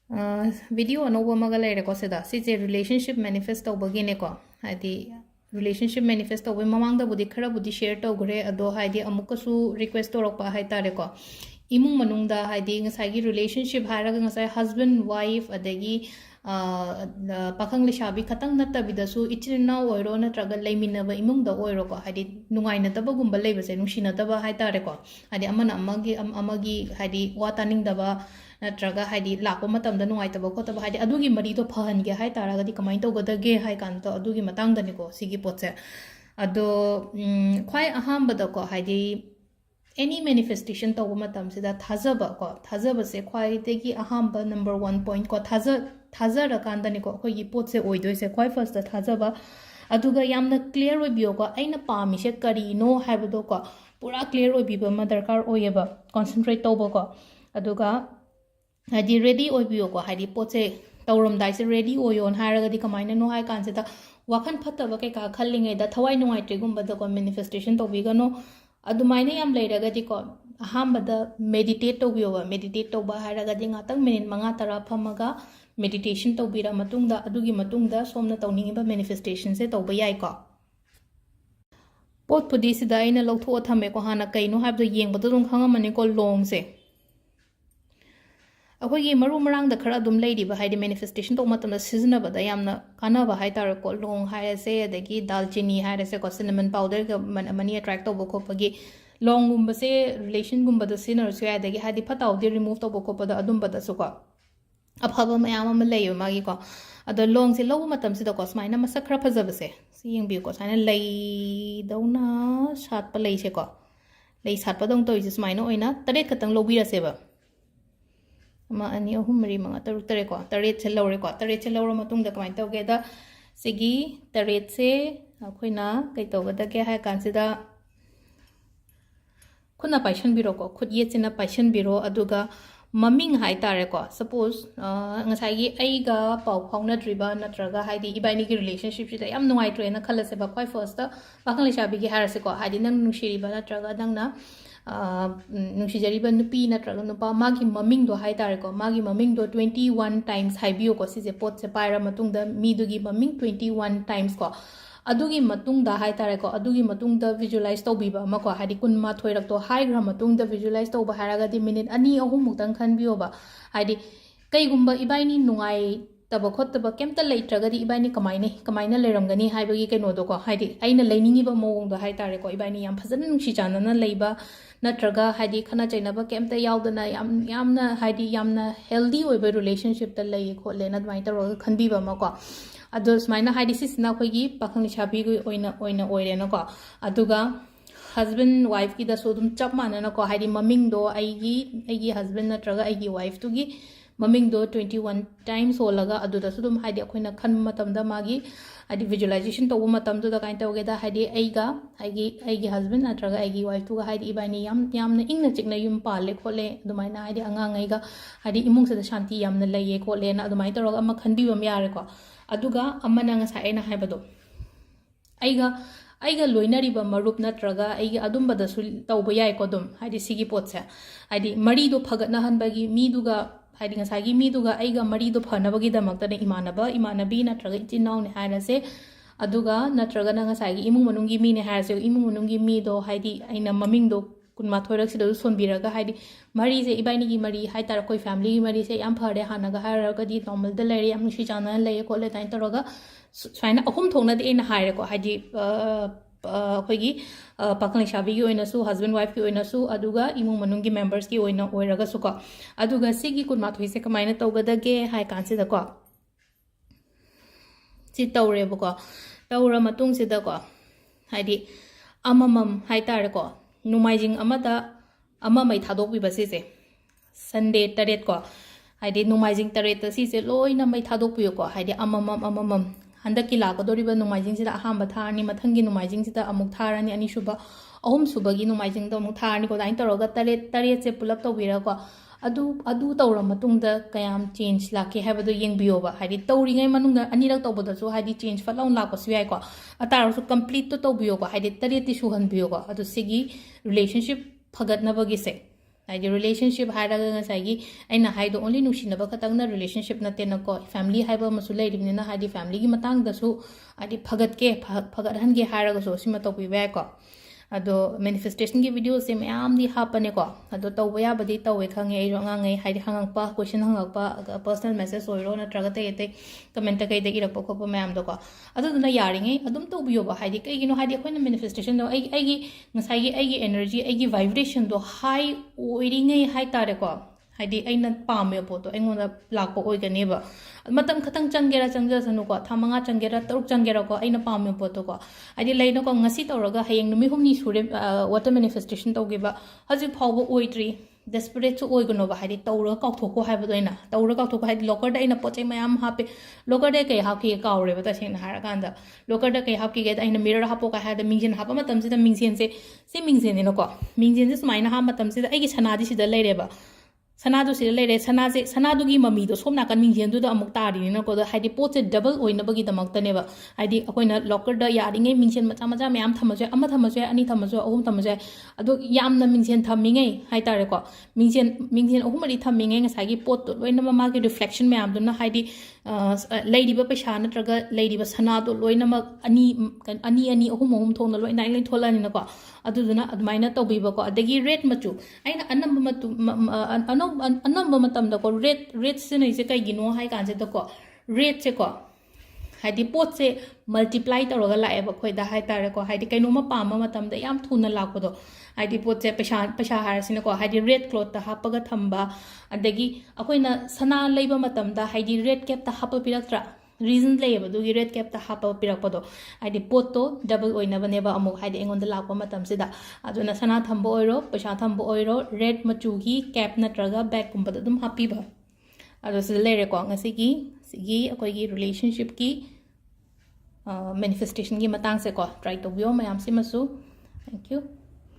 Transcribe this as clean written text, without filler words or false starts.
Video anova amaga leireko seda sise relationship manifest tawbagineko haidi relationship manifest tawbai mamangda budi khara budi share tawgre ado haidi amukasu request torokpa haitareko imung manungda haidi ngasai relationship haraga ngasai husband wife adagi pakhang lishabi khatang nattabidasu ichirna oiro natraga leiminaba imungda oiro ko haidi nungaina taba gumba leibase nungsina taba haitareko haidi amana amagi haidi wataning daba natraga haidi lakpa matamda nungaitaba khotaba haidi adugi marido phahange haitaraga di kamai tawgadage hai kanto adugi matangdaniko sigi potse ado khwai ahambada ko haidi any manifestation tawba matamsida thazaba se khwai tegi ahamba number 1 point ko thazara kandani ko khoi potse oidoi se khwai first thazaba aduga yamna clear oibiyo ko aina pami se kari no haibado ko pura clear oibiba ma darkar oyeba concentrate tawba ko aduga hadi ready oibiyo ko hadi potse tawram dai se ready oyon haraga di kamaina no hai kansida wakhan phataba ke ka khallingai da thawai nungai tregum bada ko manifestation tawbiga no adumaina yam leiraga di ko ahambada meditate tawbiyo meditate tawba haraga di ngatang minute manga tara phamaga meditation tawbira matungda adugi matungda somna tawningiba manifestation se tawba yai ko pot pudi sida aina lawtho thame ko hana kaino habdo yengbada dum khangamani ko long se अखोगी Maru Marang the खरा दुम lady बा हाइदि manifestation तो मतम season बदा यामना काना बा हाइतार को लोंग हायसे अदगी दालचीनी हायसे को cinnamon powder का मनी अट्रैक्ट तो बको पगी लोंग गुम बसे रिलेशन गुम बदा सिनर सु अदगी हाइदि फताव दि रिमूव तो बको पदा अदुम बदा सु को अफाबा मयाम म लेयो मागी को अद लोंग से लो मतम से द को स्माइना मसक खरा फजबसे सी यंग बि को साइना लई दौना सात प लई से को लई सात प दंग तो इस स्माइना ओइना तरे खतंग lobby रसेबा ma ani ahum mari manga taruk tare ko taret se lore ko taret se lore matung da kamai tawge da sigi taret se akhoina kai tawgada ke ha kansida khuna paishan biro ko khud ye china paishan biro aduga maming hai tare ko suppose ngasai gi ai ga pau phawna driba natraga haidi ibaini gi relationship sida yam nungai tre na khalase ba khoi first ta bakang le shabi gi harase ko haidi nang nushiri ba natraga dang na नुसीजरीब नुपी नत्रगा नुपा मागी ममिंग दो high तारे को मागी ममिंग दो 21 times हाइबियो को सिजे pot से पायरा मतुंग the मीदुगी ममिंग 21 times को अदुगी मतुंग द हाई तारे को अदुगी मतुंग द विजुअलाइज तो बीबा मको हादी कुन मा थोइरक तो हाई ग्रा मतुंग द विजुअलाइज तो बा हारागा दि मिनिट अनि अहुम मुक्तंग खनबियो बा हादी कईगुंबा इबाइनी नुंगाई तब खोतब केमता लेट्रगदी इबाइनी कमाइना लेरमगनी हाइबगी कैनोदो को हाइदी आइना लेनिंगिबा मोगोंदो हाइतारे को इबाइनी याम फजन नुंसी चानना लेबा नत्रगा हाइदी खना चैनबा केमता यावदना यामना हाइदी यामना हेल्दी ओइबा रिलेशनशिप त लई खोले न दमाइ तरो खनबिबा मको अदो स्माइना हाइदी सिसना खोगी पाखंग छाबी ओइना ओइरेना को अदुगा हस्बैंड वाइफ की दसो दुम चप मानना को हाइदी ममिंग दो आइगी हस्बैंड नत्रगा आइगी वाइफ तुगी ममिंग दो 21 टाइम्स होलगा अदुदसु दुम हाइदी अखोइना खन मतमदा मागी हाइदी visualisation तौबो मतमदुदा Kine तौगेदा हाइदी आइगी husband नत्रगा आइगी wife Tuga हाइदी इबाइनी यामना इंगना चिकना युम पाले खोले दुमाइना हाइदी अंगांगैगा हाइदी इमुंग से शांति यामना लैये खोले ना दुमाइ तौरगा अमा खनबिबम यारेको अदुगा अमना ngसाइना हाइबदो आइगा लोइनरिबा मरुप नत्रगा आइगी अदुमबदसु तौबो याइको दुम हाइदी सिगी पोटसे हाइदी मरीदो फगतना हनबगी मीदुगा हाइदी ngसाइगी मीदुगा आइगा मरीदो फनबगी दमक्तने इमानबी नत्रगा इचिनाउने हाइरसे अदुगा नत्रगा ngसाइगी इमुंग मनुंगी मीने हाइरसे इमुंग मनुंगी मीदो हाइदी आइना ममिंगदो कुनमा थोरक्सिदो सोनबिरगा हाइदी मरीसे इबाइनीगी मरी हाइतार कोई फैमिली की मरी से याम फरे हानागा हाइरगदी नॉर्मल द लेरे याम नुसी चाना लेये कोले ताइन तरोगा स्वाइना अहुम थोंगनादि एना हाइरेको हाइदी अखोगी पाखंग शाबी की हस्बैंड वाइफ की अदुगा इमुंग मनुंगी मेंबर्स की ओइरगसुको अदुगा सिगी कुनमाथोइसे कमाइना तौगदगे हाइ कांसिदको सि तौरेबको तौरा मतुंगसिदको हाइदी अममम हाइतारेको नुमाइजिंग अमदा अममै थादोकबिबा सिसे संडे तरेत को हाइदी नुमाइजिंग तरेत सिसे लोइना मै थादोकपियोको हाइदी अममम हंदकी लाकदोरिबा नुमाइजिंग सिदा अहांबा थारनी मथंगी नुमाइजिंग सिदा अमुक थारनी अनिसुबा अहुम सुबगी नुमाइजिंग दो अमुक थारनी को दाइन तरोगा तरेत से पुलप तौबिराको अदु तौर मतुंगदा कयाम चेंज लाके हाइबदो येंगबियोबा हाइदी तौरिङै मनुंगदा अनिरक तौबदसु हाइदी चेंज फलाउन लाकोसु याइको अतारसु कंप्लीट तो तौबियोबा हाइदी तरेति सुहनबियोबा अदु सिगी रिलेशनशिप फगतनबगी से ꯍꯥꯏꯗꯤ ꯔꯤꯂꯦꯁꯟꯁꯤꯞ ꯍꯥꯏꯔꯒ ꯉꯁꯥꯏꯒꯤ ꯑꯩꯅ ꯍꯥꯏꯗꯣ ꯑꯣꯟꯂꯤ ꯅꯨꯡꯁꯤꯅꯕ ꯈꯛꯇꯪꯅ ꯔꯤꯂꯦꯁꯟꯁꯤꯞ ꯅꯠꯇꯦꯅꯀꯣ ꯐꯦꯃꯤꯂꯤ ꯍꯥꯏꯕ ꯑꯃꯁꯨ ꯂꯩꯔꯤꯕꯅꯤꯅ ꯍꯥꯏꯗꯤ ꯐꯦꯃꯤꯂꯤꯒꯤ ꯃꯇꯥꯡꯗꯁꯨ ꯍꯥꯏꯗꯤ ꯐꯒꯠꯍꯟꯒꯦ ꯍꯥꯏꯔꯒꯁꯨ ꯁꯤꯃ ꯇꯧꯕꯤꯕ ꯌꯥꯏꯀꯣ ꯑꯗꯣ ꯃꯦꯅꯤꯐꯦꯁꯇꯦꯁꯟꯒꯤ ꯚꯤꯗꯤꯑꯣꯁꯦ ꯃꯌꯥꯝꯗꯤ ꯍꯥꯞꯄꯅꯦꯀꯣ ꯑꯗꯣ ꯇꯧꯕ ꯌꯥꯕꯗꯤ ꯇꯧꯋꯦ ꯈꯪꯉꯦ ꯑꯩꯁꯨ ꯑꯉꯥꯡꯉꯩ ꯍꯥꯏꯗꯤ ꯍꯪꯉꯛꯄ ꯀꯣꯏꯁꯟ ꯍꯪꯉꯛꯄ ꯄꯔꯁꯅꯦꯜ ꯃꯦꯁꯦꯖ ꯑꯣꯏꯔꯣ ꯅꯠꯇ꯭ꯔꯒ ꯑꯇꯩ ꯀꯃꯦꯟꯇ ꯀꯩꯗ ꯏꯔꯛꯄ ꯈꯣꯠꯄ ꯃꯌꯥꯝꯗꯣꯀꯣ ꯑꯗꯨꯗꯨꯅ ꯌꯥꯔꯤꯉꯩ ꯑꯗꯨꯝ ꯇꯧꯕꯤꯌꯣꯕ ꯍꯥꯏꯗꯤ ꯀꯩꯒꯤꯅꯣ ꯍꯥꯏꯗꯤ ꯑꯩꯈꯣꯏꯅ ꯃꯦꯅꯤꯐꯦꯁꯇꯦꯁꯟꯗꯣ ꯑꯩꯒꯤ ꯉꯁꯥꯏꯒꯤ ꯑꯩꯒꯤ ꯑꯦꯅꯔꯖꯤ ꯑꯩꯒꯤ ꯚꯥꯏꯕ꯭ꯔꯦꯁꯟꯗꯣ ꯍꯥꯏ ꯑꯣꯏꯔꯤꯉꯩ ꯍꯥꯏꯇꯥꯔꯦꯀꯣ ꯍꯥꯏꯗꯤ ꯑꯩꯅ ꯄꯥꯝꯃꯤꯕ ꯄꯣꯠꯇꯣ ꯑꯩꯉꯣꯟꯗ ꯂꯥꯛꯄ ꯑꯣꯏꯒꯅꯦꯕ ꯃꯇꯝ ꯈꯛꯇꯪ ಚꯪꯒꯦರಾ ಚꯪꯖꯁꯅꯨꯀꯣ ꯊꯥ 5 ಚꯪꯒꯦರಾ 6 ಚꯪꯒꯦರಾꯀꯣ ꯑꯩꯅ ꯄꯥꯝꯃꯤꯕ ꯄꯣꯠꯇꯣꯀꯣ ꯍꯥꯏꯗꯤ ꯂꯩꯅꯀꯣ ꯉꯁꯤ ꯇꯧꯔꯒ ꯍꯌꯦꯡ ꯅꯨꯃꯤꯠ 6ꯅꯤ ꯁꯨꯔꯦ ꯋꯥꯇꯔ ꯃꯦꯅꯤꯐꯦꯁꯇꯦꯁꯟ ꯇꯧꯈꯤꯕ ꯍꯧꯖꯤꯛ ꯐꯥꯎꯕ ꯑꯣꯏꯗ꯭ꯔꯤ ꯗꯦꯁꯄꯔꯦꯠꯁꯨ ꯑꯣꯏꯒꯅꯣꯕ ꯍꯥꯏꯗꯤ ꯇꯧꯔꯒ ꯀꯥꯎꯊꯣꯛꯀꯣ ꯍꯥꯏꯕꯗꯣ ꯑꯩꯅ ꯇꯧꯔꯒ ꯀꯥꯎꯊꯣꯛꯀꯣ ꯍꯥꯏꯗꯤ ꯂꯣꯀꯔꯗ ꯑꯩꯅ ꯄꯣꯠ ꯆꯩ ꯃꯌꯥꯝ ꯍꯥꯞꯄꯦ ꯂꯣꯀꯔꯗ ꯀꯩ ꯍꯥꯞꯈꯤꯒꯦ ꯀꯥꯎꯔꯦꯕ ꯇꯁꯦꯡꯅ ꯍꯥꯏꯔꯀꯥꯟꯗ ꯂꯣꯀꯔꯗ ꯀꯩ ꯍꯥꯞꯈꯤꯒꯦ ꯑꯩꯅ ꯃꯤꯔꯔ ꯍꯥꯞꯄꯣꯀ ꯍꯥꯏꯔꯗ ꯃꯤꯡꯖꯦꯟ ꯍꯥꯞꯄ ꯃꯇꯝꯁꯤꯗ ꯃꯤꯡꯖꯦꯟꯁꯦ ꯁꯤ ꯃꯤꯡꯖꯦꯟꯅꯤꯅꯀꯣ ꯃꯤꯡꯖꯦꯟꯁꯦ ꯁꯨꯃꯥꯏꯅ ꯍꯥꯞꯄ ꯃꯇꯝꯁꯤꯗ ꯑꯩꯒꯤ ꯁꯅꯥꯗꯤ ꯁꯤꯗ ꯂꯩꯔꯦꯕ ꯁꯅꯥꯗꯨ ꯁꯤꯗ ꯂꯩꯔꯦ ꯁꯅꯥꯗꯨꯒꯤ ꯃꯃꯤꯗꯣ ꯁꯣꯝ ꯅꯥꯀꯟ ꯃꯤꯡꯖꯦꯟꯗꯨꯗ ꯑꯃꯨꯛ ꯇꯥꯔꯤꯅꯤꯅꯀꯣ ꯍꯥꯏꯗꯤ ꯄꯣꯠꯁꯦ ꯗꯕꯜ ꯑꯣꯏꯅꯕꯒꯤꯗꯃꯛꯇꯅꯦꯕ ꯍꯥꯏꯗꯤ ꯑꯩꯈꯣꯏꯅ ꯂꯣꯀꯔꯗ ꯌꯥꯔꯤꯉꯩ ꯃꯤꯡꯖꯦꯟ ꯃꯆꯥ ꯃꯆꯥ ꯃꯌꯥꯝ ꯊꯝꯃꯁꯨ ꯌꯥꯏ ꯑꯃ ꯊꯝꯃꯁꯨ ꯌꯥꯏ ꯑꯅꯤ ꯊꯝꯃꯁꯨ ꯌꯥꯏ ꯑꯍꯨꯝ ꯊꯝꯃꯁꯨ ꯌꯥꯏ ꯑꯗꯣ ꯌꯥꯝꯅ ꯃꯤꯡꯖꯦꯟ ꯊꯝꯃꯤꯉꯩ ꯍꯥꯏꯇꯥꯔꯦꯀꯣ ꯃꯤꯡꯖꯦꯟ 3-4 ꯊꯝꯃꯤꯉꯩ ꯉꯁꯥꯏꯒꯤ ꯄꯣꯠꯇꯣ ꯂꯣꯏꯅꯃꯛ ꯃꯥꯒꯤ ꯔꯤꯐ꯭ꯂꯦꯛꯁꯟ ꯃꯌꯥꯝꯗꯨꯅ ꯍꯥꯏꯗꯤ ꯂꯩꯔꯤꯕ ꯄꯩꯁꯥ ꯅꯠꯇ꯭ꯔꯒ ꯂꯩꯔꯤꯕ ꯁꯅꯥꯗꯣ ꯂꯣꯏꯅꯃꯛ ꯑꯅꯤ ꯑꯍꯨꯝ ꯊꯣꯛꯅ ꯂꯣꯏ ꯊꯣꯛꯂꯛꯑꯅꯤꯅꯀꯣ ꯑꯗꯨꯗꯨꯅ ꯑꯗꯨꯃꯥꯏꯅ ꯇꯧꯕꯤꯕꯀꯣ ꯑꯗꯒꯤ ꯔꯦꯠ ꯃꯆꯨ ꯑꯩꯅ ꯑꯅꯝꯕ ꯃꯇꯝꯗꯀꯣ ꯔꯦꯠ ꯁꯤꯖꯤꯟꯅꯩꯁꯦ ꯀꯩꯒꯤꯅꯣ ꯍꯥꯏ ꯀꯥꯟꯁꯤꯗꯀꯣ ꯔꯦꯠꯁꯦꯀꯣ ꯍꯥꯏꯗꯤ ꯄꯣꯠꯁꯦ ꯃꯜꯇꯤꯄ꯭ꯂꯥꯏ ꯇꯧꯔꯒ ꯂꯥꯛꯑꯦꯕ ꯑꯩꯈꯣꯏꯗ ꯍꯥꯏꯇꯥꯔꯦꯀꯣ ꯍꯥꯏꯗꯤ ꯀꯩꯅꯣꯝꯃ ꯄꯥꯝꯕ ꯃꯇꯝꯗ ꯌꯥꯝ ꯊꯨꯅ ꯂꯥꯛꯄꯗꯣ ꯍꯥꯏꯗꯤ ꯄꯣꯠꯁꯦ ꯄꯩꯁꯥ ꯍꯥꯏꯔꯁꯤꯅꯀꯣ ꯍꯥꯏꯗꯤ ꯔꯦꯠ ꯀ꯭ꯂꯣꯠꯇ ꯍꯥꯞꯄꯒ ꯊꯝꯕ ꯑꯗꯒꯤ ꯑꯩꯈꯣꯏꯅ ꯁꯅꯥ ꯂꯩꯕ ꯃꯇꯝꯗ ꯍꯥꯏꯗꯤ ꯔꯦꯠ ꯀꯦꯞꯇ ꯍꯥꯞꯄ ꯄꯤꯔꯛꯇ꯭ꯔꯥ ꯔꯤꯖꯟ ꯂꯩꯌꯦꯕ ꯑꯗꯨꯒꯤ ꯔꯦꯠ ꯀꯦꯞꯇ ꯍꯥꯞꯄ ꯄꯤꯔꯛꯄꯗꯣ ꯍꯥꯏꯗꯤ ꯄꯣꯠꯇꯣ ꯗꯕꯜ ꯑꯣꯏꯅꯕꯅꯦꯕ ꯑꯃꯨꯛ ꯍꯥꯏꯗꯤ ꯑꯩꯉꯣꯟꯗ ꯂꯥꯛꯄ ꯃꯇꯝꯁꯤꯗ ꯑꯗꯨꯅ ꯁꯅꯥ ꯊꯝꯕ ꯑꯣꯏꯔꯣ ꯄꯩꯁꯥ ꯊꯝꯕ ꯑꯣꯏꯔో ꯔꯦꯠ ꯃꯆꯨꯒꯤ ꯀꯦꯞ ꯅꯠꯇ꯭ꯔꯒ ꯕꯦꯒꯀꯨꯝꯕꯗ ꯑꯗꯨꯝ ꯍꯥꯞꯄꯤꯕ ꯑꯗꯣ ꯁꯤꯗ ꯂꯩꯔꯦꯀꯣ ꯉꯁꯤꯒꯤ ꯑꯩꯈꯣꯏꯒꯤ ꯔꯤꯂꯦꯁꯟꯁꯤꯞꯀꯤ ꯃꯦꯅꯤꯐꯦꯁꯇꯦꯁꯟꯒꯤ ꯃꯇꯥꯡꯁꯦꯀꯣ ꯇ꯭ꯔꯥꯏ ꯇꯧꯕꯤꯌꯣ ꯃꯌꯥꯝꯁꯤꯃꯁꯨ ꯊꯦꯡꯛ ꯌꯨ